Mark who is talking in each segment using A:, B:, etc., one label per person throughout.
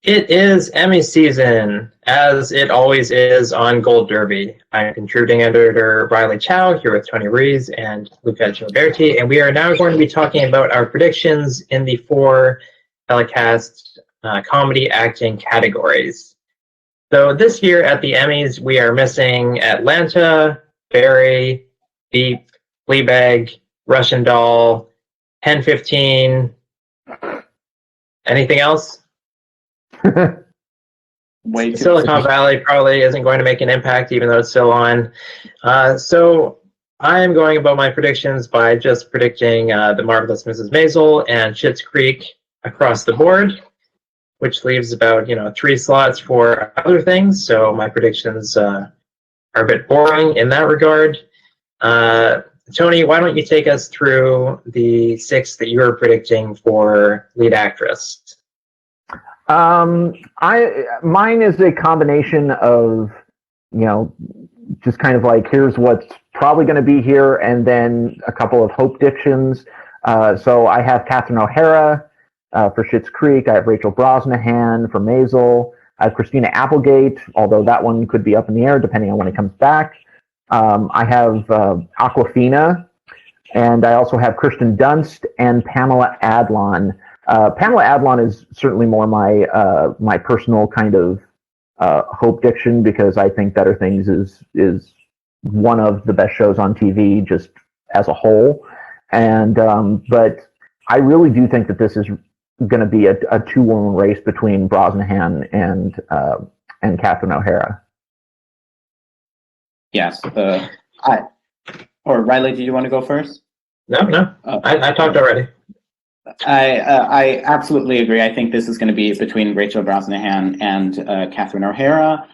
A: It is Emmy season, as it always is on Gold Derby. I'm contributing editor Riley Chow here with Tony Ruiz and Luca Giliberti, and we are now going to be talking about our predictions in the four telecast comedy acting categories. So this year at the Emmys, we are missing Atlanta, Barry, Beep, Fleabag, Russian Doll, 10:15. Anything else? Silicon Valley probably isn't going to make an impact, even though it's still on. So I am going about my predictions by just predicting The Marvelous Mrs. Maisel and Schitt's Creek across the board, which leaves about 3 slots for other things. So my predictions are a bit boring in that regard. Tony, why don't you take us through the 6 that you're predicting for lead actress?
B: Mine is a combination of, just kind of like, here's what's probably going to be here, and then a couple of hope dictions. So I have Catherine O'Hara for Schitt's Creek. I have Rachel Brosnahan for Maisel. I have Christina Applegate, although that one could be up in the air depending on when it comes back. I have Awkwafina, and I also have Kirsten Dunst and Pamela Adlon. Pamela Adlon is certainly more my personal kind of hope diction, because I think Better Things is one of the best shows on TV just as a whole. And but I really do think that this is going to be a 2-woman race between Brosnahan and Catherine O'Hara.
C: Yes. Or Riley, do you want to go first?
A: No. I talked already.
C: I absolutely agree. I think this is going to be between Rachel Brosnahan and Catherine O'Hara.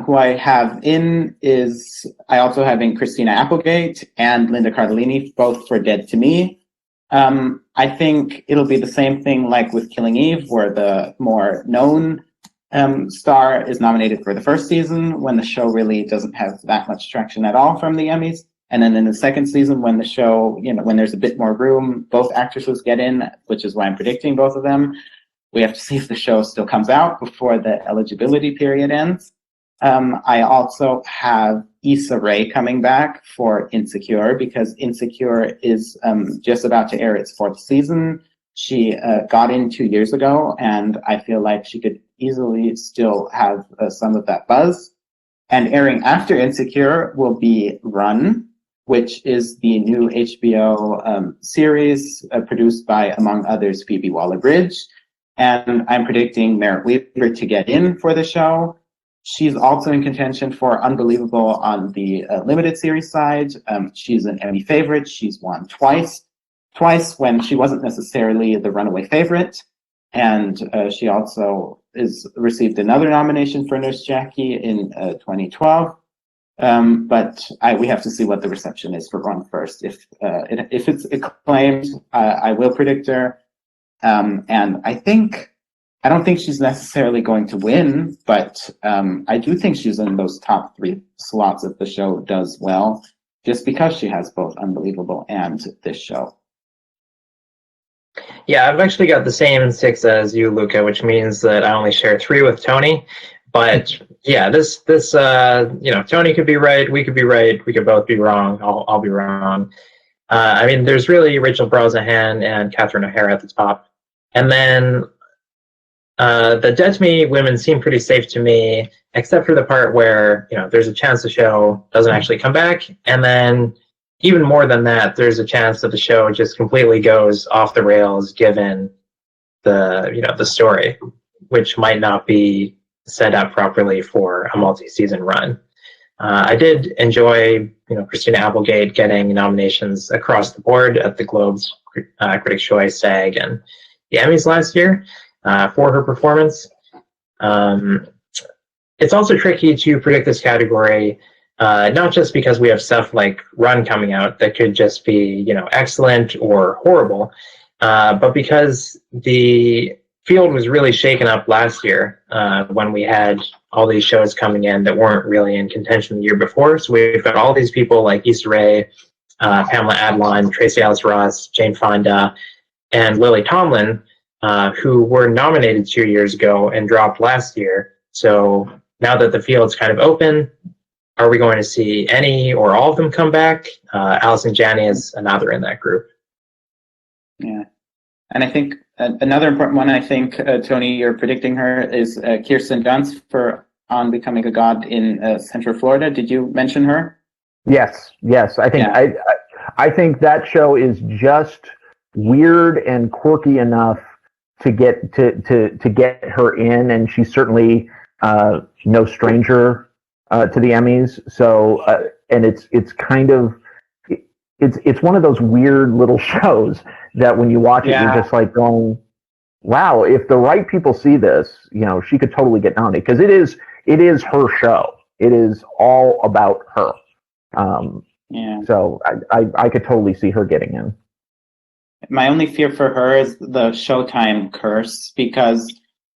C: Who I have in is, I also have in Christina Applegate and Linda Cardellini, both for Dead to Me. I think it'll be the same thing like with Killing Eve, where the more known star is nominated for the first season, when the show really doesn't have that much traction at all from the Emmys. And then in the second season, when the show, when there's a bit more room, both actresses get in, which is why I'm predicting both of them. We have to see if the show still comes out before the eligibility period ends. I also have Issa Rae coming back for Insecure, because Insecure is just about to air its 4th season. She got in 2 years ago, and I feel like she could easily still have some of that buzz. And airing after Insecure will be Run, which is the new HBO series produced by, among others, Phoebe Waller-Bridge. And I'm predicting Merritt Weaver to get in for the show. She's also in contention for Unbelievable on the limited series side. She's an Emmy favorite. She's won twice when she wasn't necessarily the runaway favorite. And she also received another nomination for Nurse Jackie in 2012. But we have to see what the reception is for Run first. If it's acclaimed, I will predict her. And I don't think she's necessarily going to win, but I do think she's in those top 3 slots if the show does well, just because she has both Unbelievable and this show.
A: Yeah, I've actually got the same 6 as you, Luca, which means that I only share 3 with Tony. But yeah, this Tony could be right, we could be right, we could both be wrong. I'll be wrong. I mean, there's really Rachel Brosnahan and Catherine O'Hara at the top, and then the Dead to Me women seem pretty safe to me, except for the part where there's a chance the show doesn't actually come back, and then even more than that, there's a chance that the show just completely goes off the rails given the story, which might not be set up properly for a multi-season run. I did enjoy, Christina Applegate getting nominations across the board at the Globes, Critics' Choice, SAG, and the Emmys last year for her performance. It's also tricky to predict this category, not just because we have stuff like Run coming out that could just be, excellent or horrible, but because the field was really shaken up last year when we had all these shows coming in that weren't really in contention the year before. So we've got all these people like Issa Rae, Pamela Adlon, Tracy Ellis Ross, Jane Fonda, and Lily Tomlin who were nominated 2 years ago and dropped last year. So now that the field's kind of open, are we going to see any or all of them come back? Allison Janney is another in that group.
C: Yeah. And I think another important one, I think, Tony, you're predicting her, is Kirsten Dunst for On Becoming a God in Central Florida. Did you mention her?
B: Yes. I think I think that show is just weird and quirky enough to get to get her in, and she's certainly no stranger to the Emmys. So and it's kind of it's one of those weird little shows that when you watch it, you're just like going, wow, if the right people see this, she could totally get nominated, because it is her show. It is all about her. So I could totally see her getting in.
C: My only fear for her is the Showtime curse, because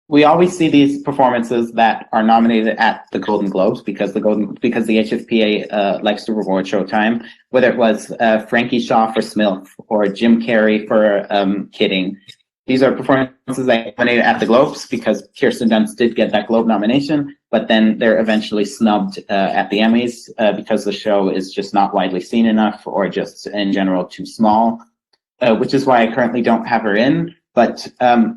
C: we always see these performances that are nominated at the Golden Globes because the HFPA likes to reward Showtime, whether it was Frankie Shaw for Smilf or Jim Carrey for Kidding. These are performances that are nominated at the Globes because Kirsten Dunst did get that Globe nomination, but then they're eventually snubbed at the Emmys because the show is just not widely seen enough, or just in general too small, which is why I currently don't have her in. But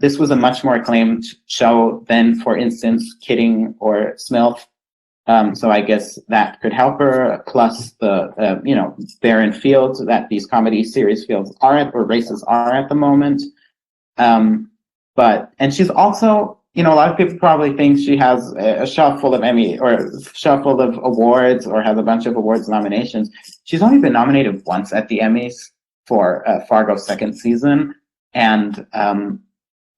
C: this was a much more acclaimed show than, for instance, Kidding or Smilf. So I guess that could help her. Plus the barren fields that these comedy series fields are at, or races are at the moment. And she's also, a lot of people probably think she has a shelf full of Emmy or a shelf full of awards, or has a bunch of awards nominations. She's only been nominated once at the Emmys for Fargo's second season. And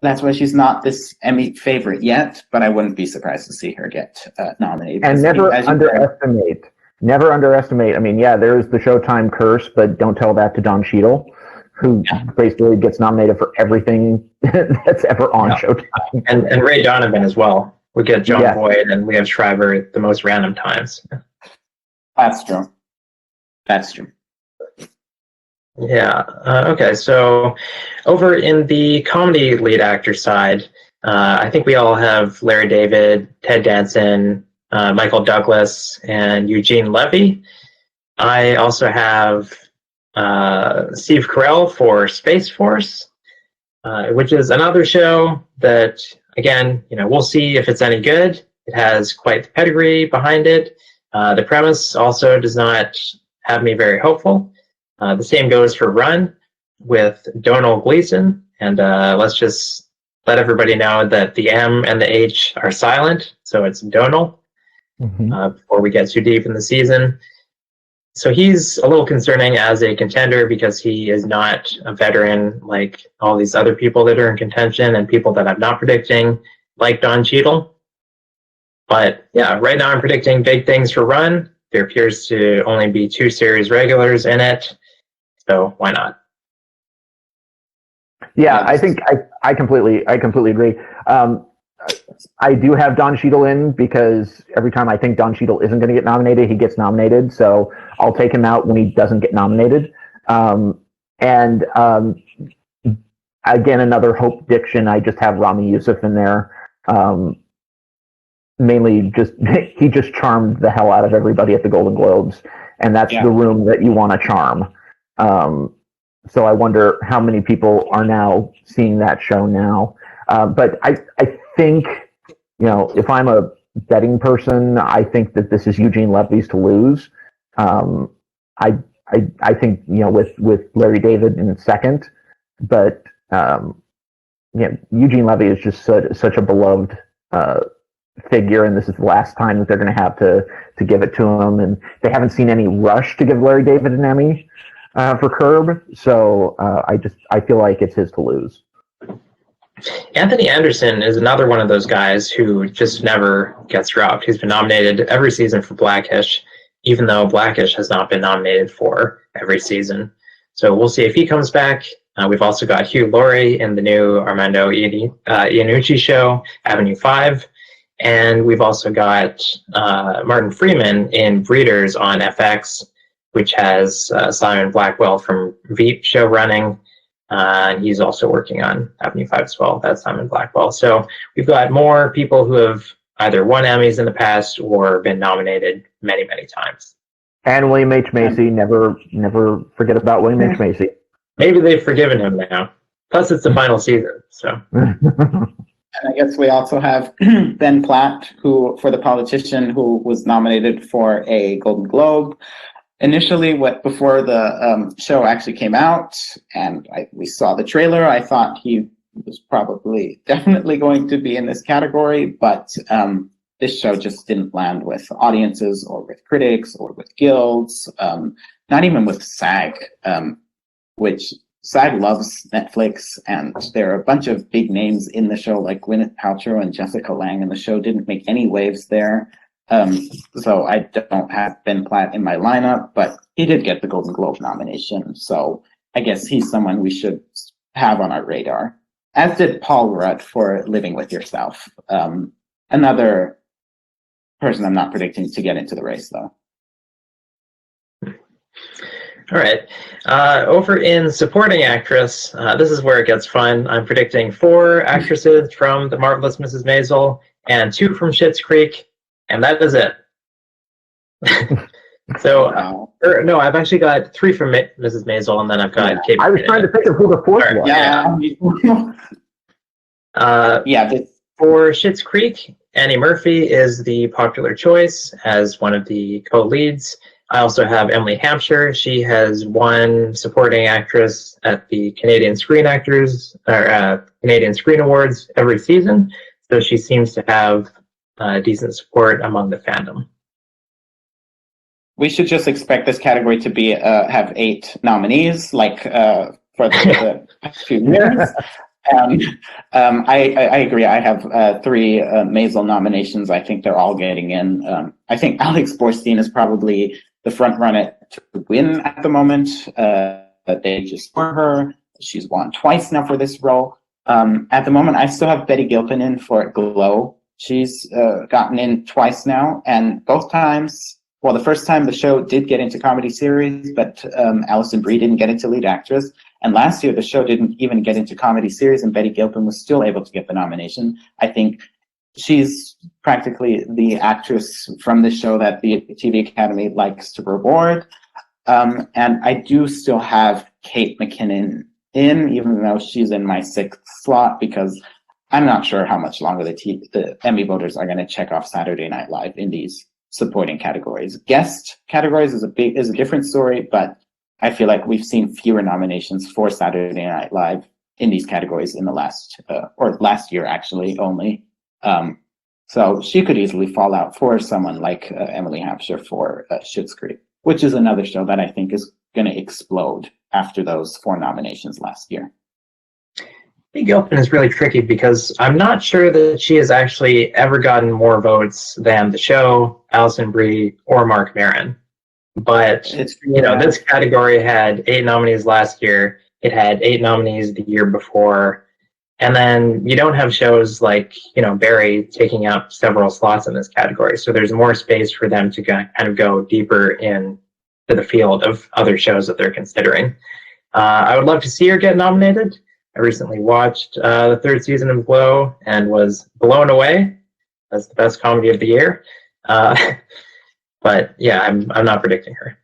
C: that's why she's not this Emmy favorite yet, but I wouldn't be surprised to see her get nominated.
B: And never underestimate. I mean, there's the Showtime curse, but don't tell that to Don Cheadle, who basically gets nominated for everything that's ever on Showtime.
A: And Ray Donovan as well. We get John Boyd and Liev Schreiber at the most random times.
C: That's true.
A: Yeah. Okay. So over in the comedy lead actor side, I think we all have Larry David, Ted Danson, Michael Douglas, and Eugene Levy. I also have Steve Carell for Space Force, which is another show that, again, we'll see if it's any good. It has quite the pedigree behind it. The premise also does not have me very hopeful. The same goes for Run with Donald Gleason. And let's just let everybody know that the M and the H are silent. So it's Donald before we get too deep in the season. So he's a little concerning as a contender because he is not a veteran like all these other people that are in contention and people that I'm not predicting, like Don Cheadle. But right now I'm predicting big things for Run. There appears to only be 2 series regulars in it. So why not?
B: Yeah, I think I completely agree. I do have Don Cheadle in because every time I think Don Cheadle isn't going to get nominated, he gets nominated. So I'll take him out when he doesn't get nominated. Again, another hope diction. I just have Rami Youssef in there. Mainly he just charmed the hell out of everybody at the Golden Globes. And that's the room that you want to charm. So I wonder how many people are now seeing that show now. But I think, if I'm a betting person, I think that this is Eugene Levy's to lose. I think, with Larry David in second, but Eugene Levy is just such a beloved figure, and this is the last time that they're going to have to give it to him, and they haven't seen any rush to give Larry David an Emmy for Curb, so I feel like it's his to lose.
A: Anthony Anderson is another one of those guys who just never gets dropped. He's been nominated every season for Blackish, even though Blackish has not been nominated for every season. So we'll see if he comes back. We've also got Hugh Laurie in the new Armando Iannucci show, Avenue 5. And we've also got Martin Freeman in Breeders on FX, which has Simon Blackwell from Veep show running. And he's also working on Avenue 5 as well. That's Simon Blackwell. So we've got more people who have either won Emmys in the past or been nominated many, many times.
B: And William H. Macy, never forget about William H. Macy.
A: Maybe they've forgiven him now. Plus, it's the final season, so.
C: And I guess we also have Ben Platt, who, for The Politician, who was nominated for a Golden Globe. Initially, before the show actually came out, and we saw the trailer, I thought he was definitely going to be in this category, but this show just didn't land with audiences or with critics or with guilds, not even with SAG, which SAG loves Netflix, and there are a bunch of big names in the show, like Gwyneth Paltrow and Jessica Lange, and the show didn't make any waves there. So I don't have Ben Platt in my lineup, but he did get the Golden Globe nomination, so I guess he's someone we should have on our radar. As did Paul Rudd for Living with Yourself. Another person I'm not predicting to get into the race, though.
A: All right. Over in supporting actress, this is where it gets fun. I'm predicting 4 actresses from The Marvelous Mrs. Maisel and 2 from Schitt's Creek, and that is it. So,
C: Wow.
A: no, I've actually got 3 from Mrs. Maisel, and then I've got Kate.
B: I was trying to think of who the 4th was.
C: Yeah.
A: For Schitt's Creek, Annie Murphy is the popular choice as one of the co-leads. I also have Emily Hampshire. She has won supporting actress at the Canadian Screen Awards every season, so she seems to have decent support among the fandom.
C: We should just expect this category to be have 8 nominees, like for the past few years. I agree. I have 3 Maisel nominations. I think they're all getting in. I think Alex Borstein is probably the front runner to win at the moment. They just for her. She's won twice now for this role. At the moment, I still have Betty Gilpin in for Glow. She's gotten in twice now, and both times. Well, the first time the show did get into comedy series, but Alison Brie didn't get into lead actress. And last year, the show didn't even get into comedy series, and Betty Gilpin was still able to get the nomination. I think she's practically the actress from the show that the TV Academy likes to reward. And I do still have Kate McKinnon in, even though she's in my 6th slot, because I'm not sure how much longer the Emmy voters are going to check off Saturday Night Live in these supporting categories. Guest categories is a different story, but I feel like we've seen fewer nominations for Saturday Night Live in these categories in the last year actually only. So she could easily fall out for someone like Emily Hampshire for Schitt's Creek, which is another show that I think is going to explode after those 4 nominations last year.
A: Betty Gilpin is really tricky because I'm not sure that she has actually ever gotten more votes than the show, Alison Brie, or Marc Maron. But this category had 8 nominees last year. It had 8 nominees the year before. And then you don't have shows like, Barry taking up several slots in this category. So there's more space for them to kind of go deeper into the field of other shows that they're considering. I would love to see her get nominated. I recently watched the 3rd season of Glow and was blown away. That's the best comedy of the year. But yeah, I'm not predicting her.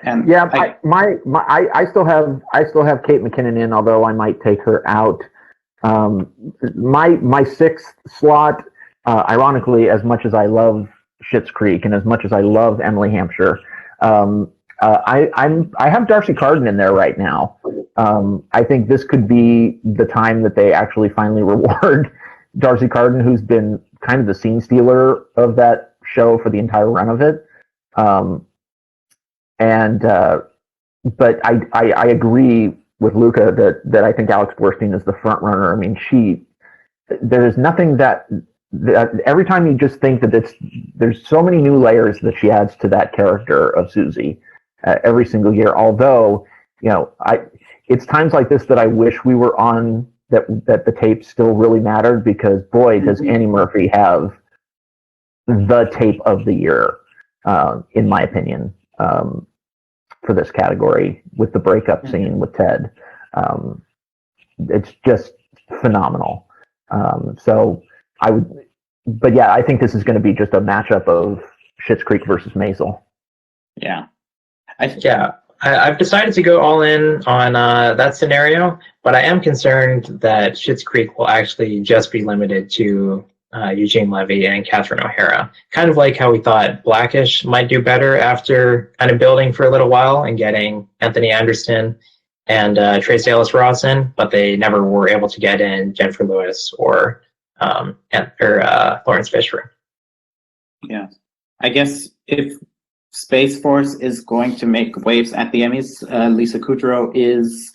B: And yeah, I still have Kate McKinnon in, although I might take her out. My 6th slot, ironically, as much as I love Schitt's Creek and as much as I love Emily Hampshire, I have Darcy Carden in there right now. I think this could be the time that they actually finally reward Darcy Carden, who's been kind of the scene stealer of that show for the entire run of it. But I agree with Luca that I think Alex Borstein is the front runner. I mean, there's nothing that every time you just think that there's so many new layers that she adds to that character of Susie every single year. Although, it's times like this that I wish we were on, that the tape still really mattered, because boy, does Annie Murphy have the tape of the year, in my opinion, for this category, with the breakup scene with Ted. It's just phenomenal. So I would, but yeah, I think this is going to be just a matchup of Schitt's Creek versus Maisel.
C: Yeah.
A: I've decided to go all in on that scenario, but I am concerned that Schitt's Creek will actually just be limited to Eugene Levy and Catherine O'Hara. Kind of like how we thought Blackish might do better after kind of building for a little while and getting Anthony Anderson and Tracee Ellis Ross in, but they never were able to get in Jennifer Lewis or Lawrence Fishburne.
C: Yeah. I guess if Space Force is going to make waves at the Emmys, Lisa Kudrow is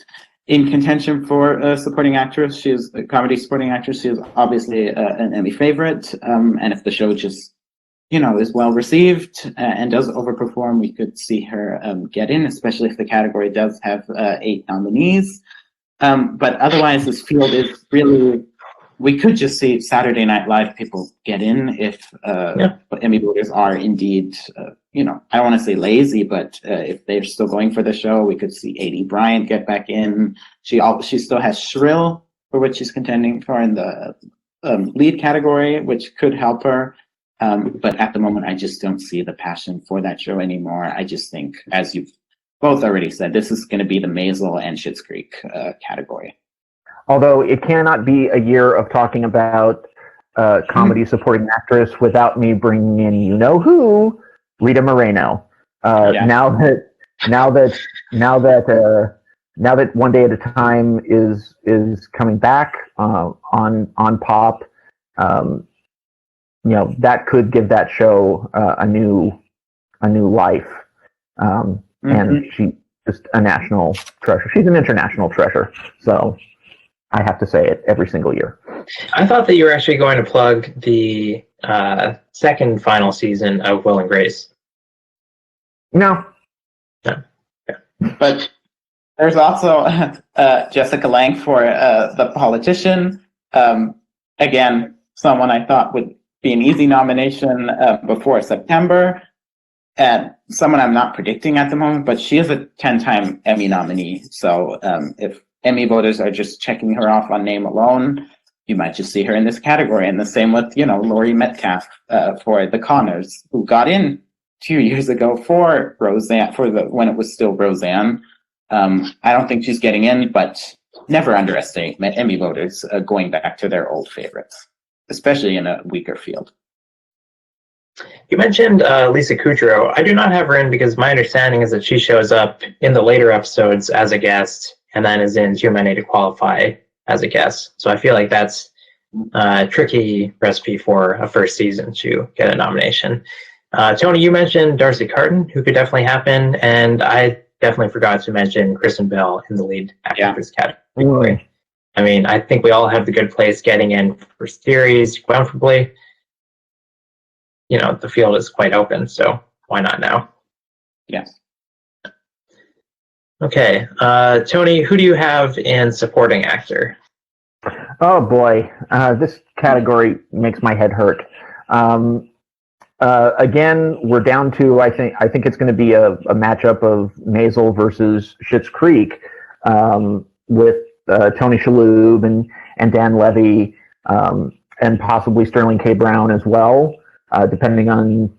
C: in contention for supporting actress. She is a comedy supporting actress. She is obviously an Emmy favorite. And if the show just, is well received and does overperform, we could see her get in, especially if the category does have 8 nominees. But otherwise, this field is really, we could just see Saturday Night Live people get in if Emmy voters are indeed, I don't want to say lazy, but if they're still going for the show, we could see A.D. Bryant get back in. She still has Shrill, for which she's contending for in the lead category, which could help her. But at the moment, I just don't see the passion for that show anymore. I just think, as you've both already said, this is going to be the Maisel and Schitt's Creek category.
B: Although it cannot be a year of talking about comedy supporting actress without me bringing in who, Rita Moreno. Now that One Day at a Time is coming back on Pop, that could give that show a new life. And she's just a national treasure. She's an international treasure. So I have to say it every single year.
A: I thought that you were actually going to plug the second final season of Will and Grace.
B: No.
A: Yeah.
C: But there's also Jessica Lange for The Politician. Again, someone I thought would be an easy nomination before September. And someone I'm not predicting at the moment, but she is a 10-time Emmy nominee. So if Emmy voters are just checking her off on name alone, you might just see her in this category. And the same with, Laurie Metcalf for The Conners, who got in 2 years ago for Roseanne, when it was still Roseanne. I don't think she's getting in, but never underestimate Emmy voters going back to their old favorites, especially in a weaker field.
A: You mentioned Lisa Kudrow. I do not have her in because my understanding is that she shows up in the later episodes as a guest and then is in Too Many to Qualify as a guest. So I feel like that's a tricky recipe for a first season to get a nomination. Tony, you mentioned Darcy Carton, who could definitely happen, and I definitely forgot to mention Kristen Bell in the lead actress category. I mean, I think we all have the Good Place getting in for series comfortably. The field is quite open, so why not now?
C: Yes.
A: Okay. Tony, who do you have in supporting actor?
B: Oh boy, this category makes my head hurt. Again, we're down to I think it's going to be a matchup of Maisel versus Schitt's Creek, with Tony Shalhoub and Dan Levy, and possibly Sterling K. Brown as well, depending on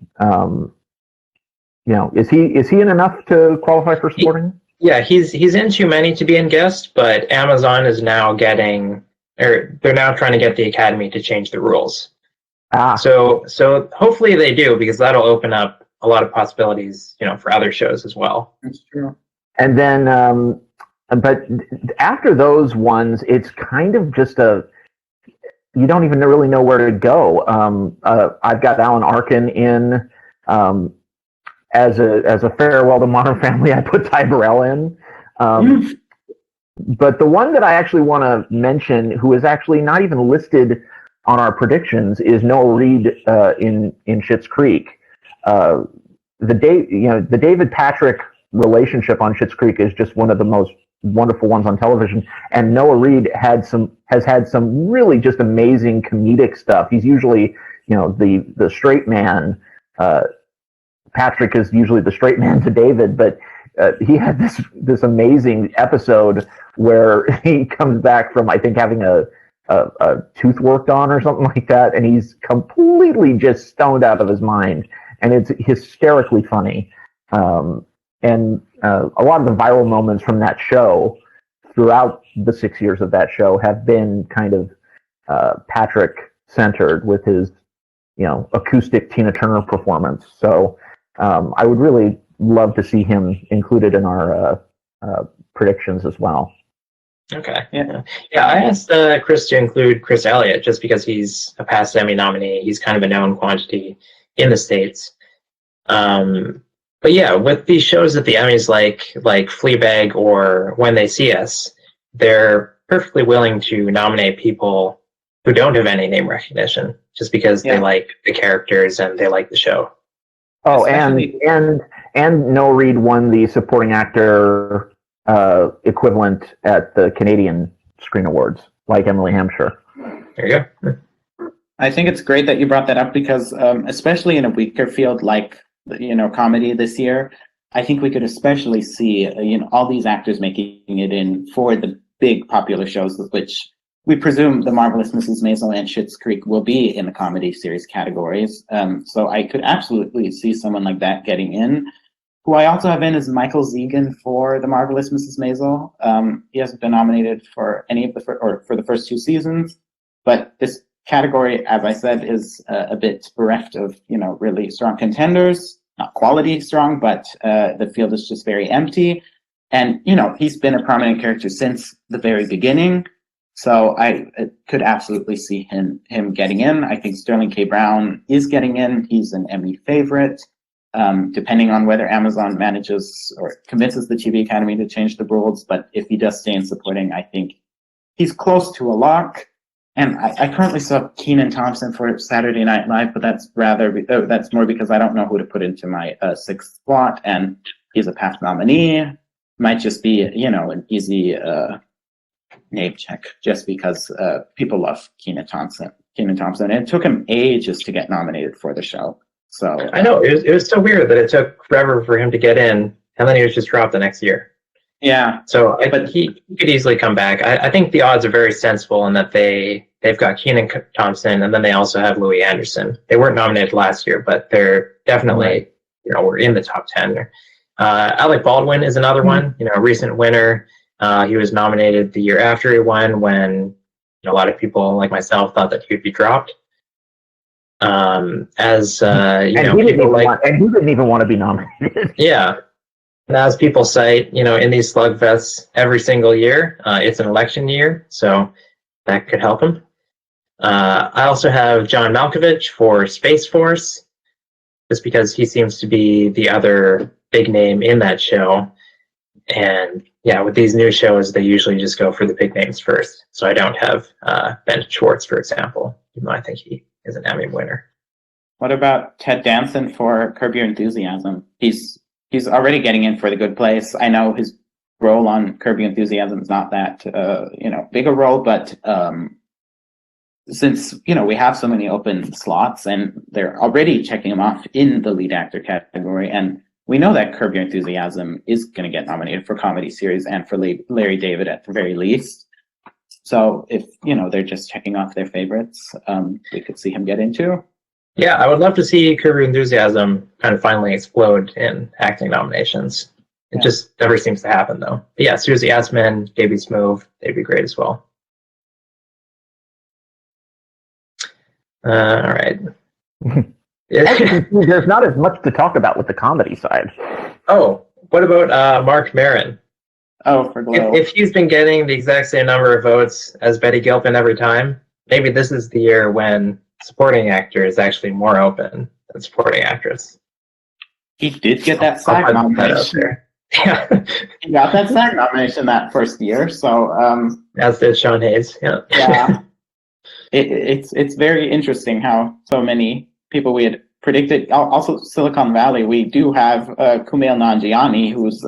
B: is he in enough to qualify for supporting?
A: Yeah, he's in too many to be in guest, but Amazon is now they're now trying to get the Academy to change the rules. So hopefully they do, because that'll open up a lot of possibilities, for other shows as well.
C: That's true.
B: And then, but after those ones, it's kind of just you don't even really know where to go. I've got Alan Arkin in, as a farewell to Modern Family. I put Ty Burrell in. But the one that I actually want to mention, who is actually not even listed on our predictions, is Noah Reid in Schitt's Creek. The David Patrick relationship on Schitt's Creek is just one of the most wonderful ones on television, and Noah Reid has had some really just amazing comedic stuff. He's usually the straight man. Patrick is usually the straight man to David, but he had this amazing episode where he comes back from, I think, having a tooth worked on or something like that, and he's completely just stoned out of his mind, and it's hysterically funny. And a lot of the viral moments from that show throughout the 6 years of that show have been kind of Patrick centered with his, acoustic Tina Turner performance. So I would really love to see him included in our predictions as well.
A: Okay. Yeah. I asked Chris to include Chris Elliott just because he's a past Emmy nominee. He's kind of a known quantity in the States. But yeah, with these shows at the Emmys, like Fleabag or When They See Us, they're perfectly willing to nominate people who don't have any name recognition just because they like the characters and they like the show.
B: Oh, and Noah Reid won the supporting actor equivalent at the Canadian Screen Awards, like Emily Hampshire.
A: There you go.
C: I think it's great that you brought that up because, especially in a weaker field like comedy this year, I think we could especially see all these actors making it in for the big popular shows, which we presume The Marvelous Mrs. Maisel and Schitt's Creek will be in the comedy series categories. So I could absolutely see someone like that getting in. Who I also have in is Michael Zegan for The Marvelous Mrs. Maisel. He hasn't been nominated for any of for the first 2 seasons, but this category, as I said, is a bit bereft of really strong contenders. Not quality strong, but the field is just very empty. And he's been a prominent character since the very beginning. So I could absolutely see him getting in. I think Sterling K. Brown is getting in. He's an Emmy favorite. Depending on whether Amazon manages or convinces the TV Academy to change the rules. But if he does stay in supporting, I think he's close to a lock. And I currently still have Kenan Thompson for Saturday Night Live, but that's more because I don't know who to put into my 6th slot. And he's a past nominee. Might just be, an easy name check just because people love Kenan Thompson. And it took him ages to get nominated for the show. So
A: I know it was so weird that it took forever for him to get in, and then he was just dropped the next year.
C: Yeah.
A: So, but he could easily come back. I think the odds are very sensible in that they've got Kenan Thompson, and then they also have Louis Anderson. They weren't nominated last year, but they're definitely were in the top 10. Alec Baldwin is another one. A recent winner. He was nominated the year after he won, when a lot of people like myself thought that he would be dropped. And he didn't
B: even want to be nominated.
A: Yeah. And as people cite, in these slugfests every single year, it's an election year, so that could help him. I also have John Malkovich for Space Force, just because he seems to be the other big name in that show. And yeah, with these new shows, they usually just go for the big names first. So I don't have Ben Schwartz, for example, even though I think he is an Emmy winner.
C: What about Ted Danson for Curb Your Enthusiasm? He's already getting in for The Good Place. I know his role on Curb Your Enthusiasm is not that big a role, but since we have so many open slots and they're already checking him off in the lead actor category, and we know that Curb Your Enthusiasm is going to get nominated for comedy series and for Larry David at the very least. So if they're just checking off their favorites, we could see him get into.
A: Yeah, I would love to see Curb Your Enthusiasm kind of finally explode in acting nominations. It just never seems to happen, though. But yeah, Susie Essman, J.B. Smoove, they'd be great as well. All right.
B: There's not as much to talk about with the comedy side.
A: Oh, what about Mark Maron?
C: Oh, for Glow.
A: If he's been getting the exact same number of votes as Betty Gilpin every time, maybe this is the year when supporting actor is actually more open than supporting actress.
C: He did get that SAG nomination.
A: Yeah.
C: He got that SAG nomination that first year, so
A: as did Sean Hayes.
C: Yeah. It's very interesting how so many people we had predicted. Also, Silicon Valley, we do have Kumail Nanjiani, who's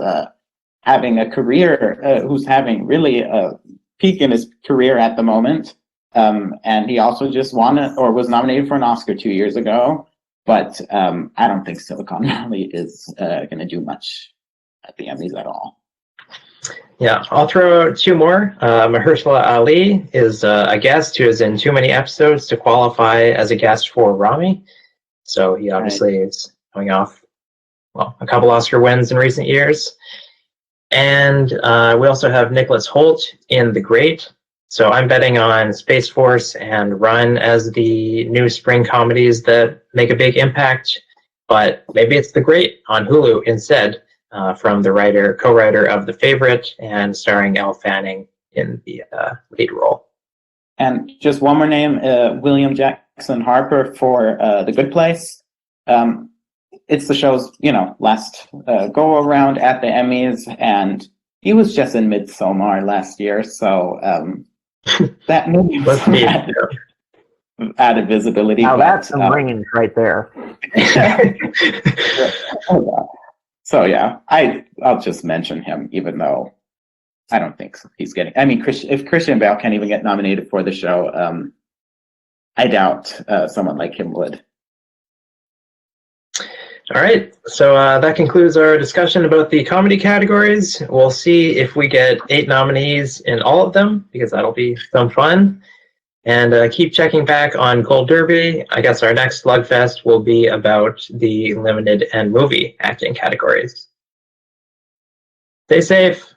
C: having a career, who's having really a peak in his career at the moment. And he also just won or was nominated for an Oscar 2 years ago. But I don't think Silicon Valley is going to do much at the Emmys at all.
A: Yeah, I'll throw two more. Mahershala Ali is a guest who is in too many episodes to qualify as a guest for Rami. So he obviously is coming off, well, a couple Oscar wins in recent years. And we also have Nicholas Hoult in The Great. So I'm betting on Space Force and Run as the new spring comedies that make a big impact. But maybe it's The Great on Hulu instead, from the co-writer of The Favorite and starring Elle Fanning in the lead role.
C: And just one more name, William Jackson Harper for The Good Place. It's the show's, last go around at the Emmys, and he was just in Midsommar last year, so that maybe added visibility.
B: Now that's some range right there.
C: So yeah, I'll just mention him, even though I don't think he's getting. I mean, if Christian Bale can't even get nominated for the show, I doubt someone like him would.
A: All right, so that concludes our discussion about the comedy categories. We'll see if we get 8 nominees in all of them, because that'll be some fun. And keep checking back on Gold Derby. I guess our next slugfest will be about the limited and movie acting categories. Stay safe.